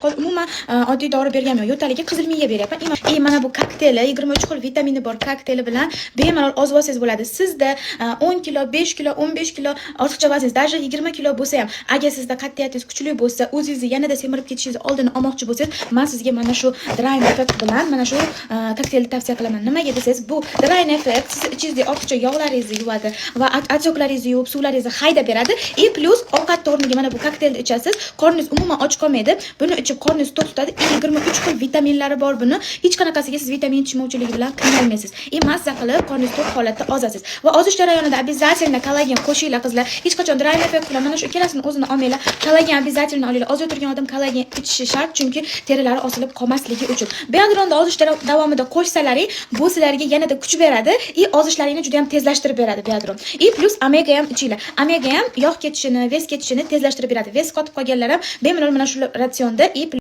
Umuman oddiy dori berganman. Yo'taliga qizil miya beryapman. Mana bu kokteyli 23 xil vitamini bor kokteyli bilan bemalol ozvosangiz bo'ladi. Sizda 10 kilo, 5 kilo, 15 kilo ortiqcha vaznsiz, даже 20 kilo bo'lsa ham, agar sizda qat'iyatingiz kuchli bo'lsa, o'zingizni yanada semirib ketishingizni oldini olmoqchi bo'lsangiz, men sizga mana shu Dry Effect bilan mana shu kokteylni tavsiya qilaman. Nimaga desangiz, bu Dry Effect siz ichingizdagi ortiqcha yog'laringizni yuvadi va atsoklaringizni yuvib, suvlaringizni haydab beradi. Plus ovqat o'rniga mana bu kokteylni ichasiz, qorningiz umuman och qolmaydi. Buni ichib qorningizni to'q tutadi. 23 xil vitaminlari bor buni. Hech qanaqasiga siz vitamin yetishmovchiligi bilan qiynalmaysiz. Mazza qilib qorningiz to'q holatda ozasiz. Va ozish jarayonida обязательно kollagen qo'shinglar qizlar. Hech qachon Dry Effect bilan mana shu ikkalasini o'zini olmanglar. Kollagen обязательно olinglar. Ozib turgan odam kollagen ichishi shart, chunki terilari osilib qolmasligi uchun. Biodronni ozish davomida qo'shsalaring, bu sizlarga yanada kuch beradi, ozishlaringni juda ham tezlashtirib beradi biodron. Plus omega ham ichinglar. Omega ham yog' ketishini, ves ketishini tezlashtirib beradi. Ves qotib qolganlar ham bemalol mana shu ratsionda